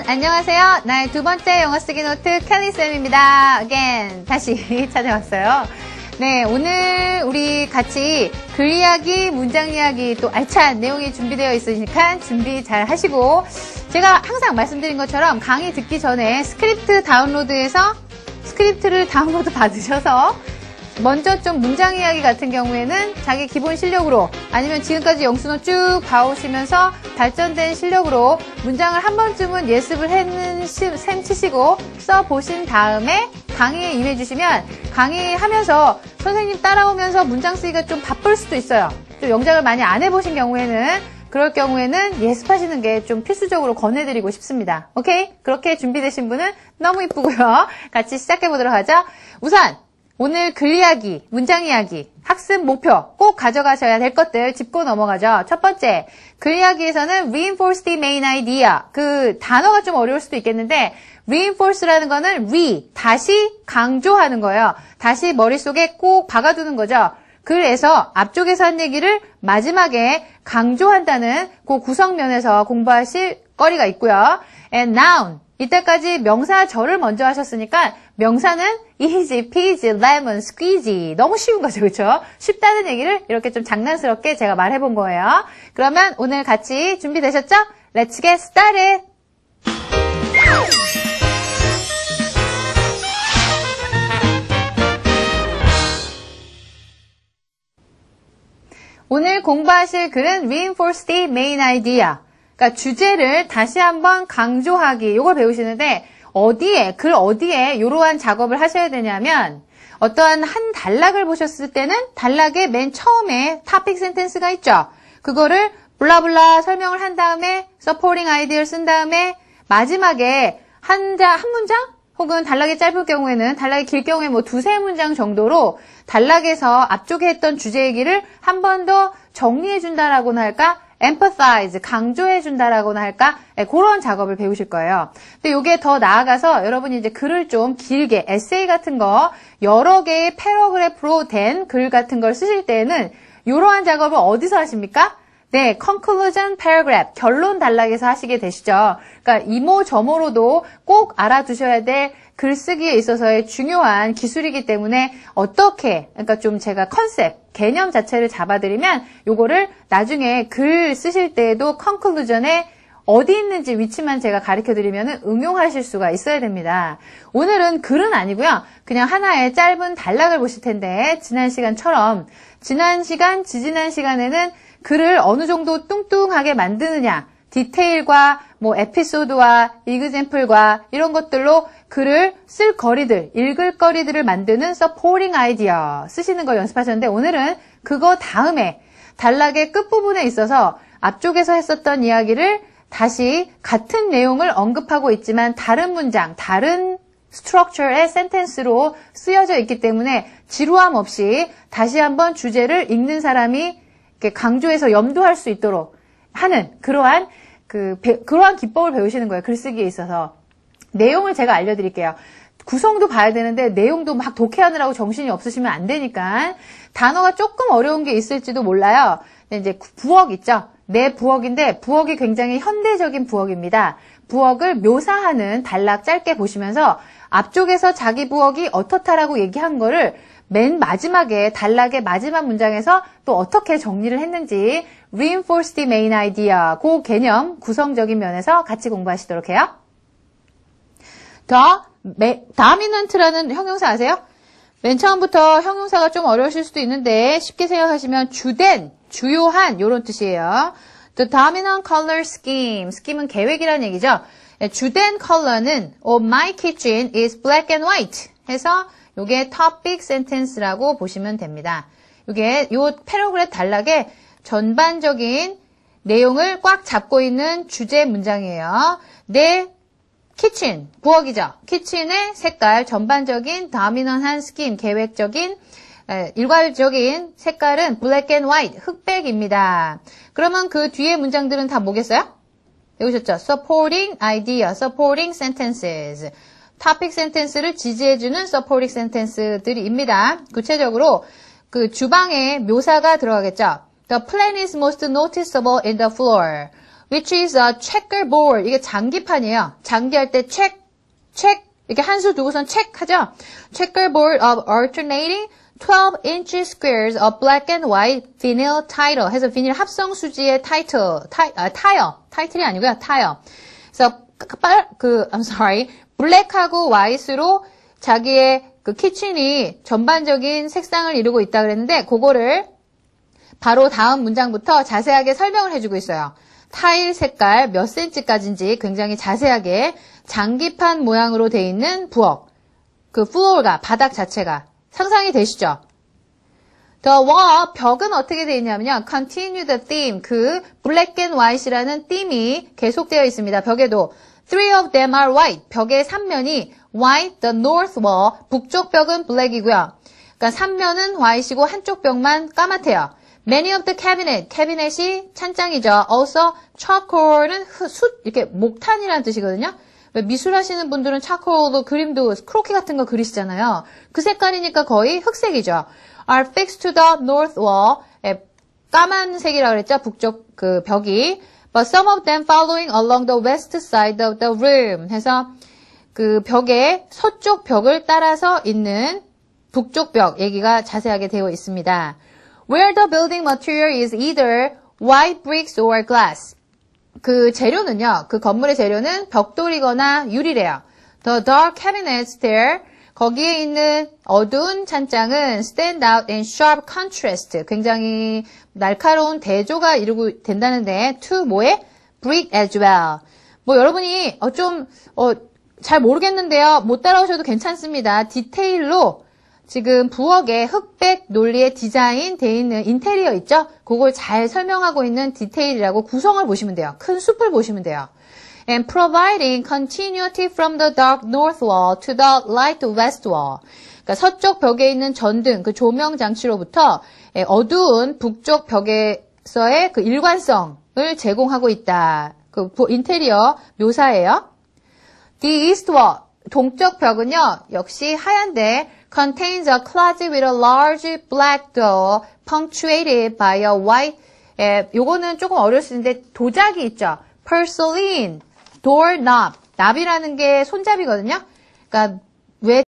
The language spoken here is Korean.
안녕하세요. 나의 두 번째 영어 쓰기 노트 켈리쌤입니다. Again, 다시 찾아왔어요. 네, 오늘 우리 같이 글 이야기, 문장 이야기 또 알찬 내용이 준비되어 있으니까 준비 잘 하시고, 제가 항상 말씀드린 것처럼 강의 듣기 전에 스크립트를 다운로드 받으셔서 먼저 좀 문장 이야기 같은 경우에는 자기 기본 실력으로 아니면 지금까지 영수노 쭉 봐오시면서 발전된 실력으로 문장을 한 번쯤은 예습을 했는 셈 치시고 써보신 다음에 강의에 임해주시면 강의하면서 선생님 따라오면서 문장 쓰기가 좀 바쁠 수도 있어요. 또 영작을 많이 안 해보신 경우에는 그럴 경우에는 예습하시는 게 좀 필수적으로 권해드리고 싶습니다. 오케이? 그렇게 준비되신 분은 너무 이쁘고요. 같이 시작해보도록 하죠. 우선 오늘 글 이야기, 문장 이야기, 학습 목표 꼭 가져가셔야 될 것들 짚고 넘어가죠. 첫 번째, 글 이야기에서는 reinforce the main idea. 그 단어가 좀 어려울 수도 있겠는데 reinforce라는 거는 다시 강조하는 거예요. 다시 머릿속에 꼭 박아두는 거죠. 글에서 앞쪽에서 한 얘기를 마지막에 강조한다는 그 구성면에서 공부하실 거리가 있고요. And noun. 이때까지 명사 절을 먼저 하셨으니까 명사는 easy, peasy, lemon, squeezy. 너무 쉬운 거죠, 그렇죠? 쉽다는 얘기를 이렇게 좀 장난스럽게 제가 말해본 거예요. 그러면 오늘 같이 준비되셨죠? Let's get started! 오늘 공부하실 글은 reinforce the main idea. 그러니까 주제를 다시 한번 강조하기. 이걸 배우시는데 글 어디에 이러한 작업을 하셔야 되냐면 어떠한 한 단락을 보셨을 때는 단락의 맨 처음에 topic sentence가 있죠. 그거를 블라블라 설명을 한 다음에 supporting idea를 쓴 다음에 마지막에 한 문장? 혹은 단락이 짧을 경우에는 단락이 길 경우에 뭐 두세 문장 정도로 단락에서 앞쪽에 했던 주제 얘기를 한 번 더 정리해 준다라고나 할까? emphasize, 강조해 준다라고나 할까? 네, 그런 작업을 배우실 거예요. 근데 이게 더 나아가서 여러분이 이제 글을 좀 길게 에세이 같은 거 여러 개의 패러그래프로 된 글 같은 걸 쓰실 때에는 이러한 작업을 어디서 하십니까? 네, conclusion paragraph, 결론 단락에서 하시게 되시죠. 그러니까 이모저모로도 꼭 알아두셔야 될 글쓰기에 있어서의 중요한 기술이기 때문에 그러니까 좀 제가 개념 자체를 잡아드리면 요거를 나중에 글 쓰실 때에도 conclusion에 어디 있는지 위치만 제가 가르쳐드리면 응용하실 수가 있어야 됩니다. 오늘은 글은 아니고요. 그냥 하나의 짧은 단락을 보실 텐데 지난 지지난 시간에는 글을 어느 정도 뚱뚱하게 만드느냐, 디테일과 뭐 에피소드와 이그젬플과 이런 것들로 글을 읽을 거리들을 만드는 supporting idea 쓰시는 거 연습하셨는데 오늘은 그거 다음에 단락의 끝부분에 있어서 앞쪽에서 했었던 이야기를 다시 같은 내용을 언급하고 있지만 다른 문장, 다른 스트럭처의 센텐스로 쓰여져 있기 때문에 지루함 없이 다시 한번 주제를 읽는 사람이 이렇게 강조해서 염두할 수 있도록 하는 그러한 기법을 배우시는 거예요. 글쓰기에 있어서. 내용을 제가 알려드릴게요. 구성도 봐야 되는데 내용도 막 독해하느라고 정신이 없으시면 안 되니까 단어가 조금 어려운 게 있을지도 몰라요. 근데 이제 부엌 있죠. 내 부엌인데 부엌이 굉장히 현대적인 부엌입니다. 부엌을 묘사하는 단락 짧게 보시면서 앞쪽에서 자기 부엌이 어떻다라고 얘기한 거를 맨 마지막에 단락의 마지막 문장에서 또 어떻게 정리를 했는지 reinforce the main idea 그 개념 구성적인 면에서 같이 공부하시도록 해요. dominant라는 형용사 아세요? 맨 처음부터 형용사가 좀 어려우실 수도 있는데 쉽게 생각하시면 주요한 이런 뜻이에요. The dominant color scheme. scheme은 계획이라는 얘기죠. 주된 컬러는 of my kitchen is black and white 해서 요게 topic sentence라고 보시면 됩니다. 요게 요 패러그래프 단락의 전반적인 내용을 꽉 잡고 있는 주제 문장이에요. 내 키친, 부엌이죠. 키친의 색깔, 전반적인 dominant한 스킨, 계획적인 일괄적인 색깔은 black and white, 흑백입니다. 그러면 그 뒤에 문장들은 다 뭐겠어요? 배우셨죠? supporting idea, supporting sentences. topic sentence를 지지해주는 supporting sentence들입니다. 구체적으로 그 주방에 묘사가 들어가겠죠. The plant is most noticeable in the floor. which is a checkerboard. 이게 장기판이에요. 장기할 때 check 이렇게 한 수 두고선 check 하죠. checkerboard of alternating 12-inch squares of black and white vinyl tile. 해서 비닐 합성 수지의 타이틀이 아니고요. 타일. 그래서 블랙하고 화이트로 자기의 그 키친이 전반적인 색상을 이루고 있다 그랬는데 그거를 바로 다음 문장부터 자세하게 설명을 해주고 있어요. 타일 색깔 몇 cm까지인지 굉장히 자세하게 장기판 모양으로 돼 있는 부엌. 그 플로어가 바닥 자체가 상상이 되시죠? The wall, 벽은 어떻게 되어 있냐면요. Continue the theme, 그 black and white이라는 theme이 계속되어 있습니다. 벽에도 Three of them are white, 벽의 3면이 white, the north wall, 북쪽 벽은 black이고요. 그러니까 3면은 white이고 한쪽 벽만 까맣대요. Many of the 캐비넷이 찬장이죠. Also, charcoal은 숯, 이렇게 목탄이라는 뜻이거든요. 미술하시는 분들은 차콜도 그림도 크로키 같은 거 그리시잖아요. 그 색깔이니까 거의 흑색이죠. Are fixed to the north wall. 까만색이라고 그랬죠. 북쪽 그 벽이. But some of them following along the west side of the room. 해서 그 벽의 서쪽 벽을 따라서 있는 북쪽 벽 얘기가 자세하게 되어 있습니다. Where the building material is either white bricks or glass. 그 재료는요, 그 건물의 재료는 벽돌이거나 유리래요. The dark cabinets there, 거기에 있는 어두운 찬장은 stand out in sharp contrast, 굉장히 날카로운 대조가 이루고 된다는데, to 뭐에? brick as well. 뭐 여러분이 잘 모르겠는데요, 못 따라오셔도 괜찮습니다. 디테일로 지금 부엌에 흑백 논리의 디자인 돼 있는 인테리어 있죠? 그걸 잘 설명하고 있는 디테일이라고 구성을 보시면 돼요. 큰 숲을 보시면 돼요. And providing continuity from the dark north wall to the light west wall. 그러니까 서쪽 벽에 있는 전등, 그 조명 장치로부터 어두운 북쪽 벽에서의 그 일관성을 제공하고 있다. 그 인테리어 묘사예요. The east wall, 동쪽 벽은요, 역시 하얀데 contains a closet with a large black door punctuated by a white. 요거는 조금 어려울 수 있는데 도자기 있죠. porcelain door knob. 납이라는 게 손잡이거든요. 그러니까 왜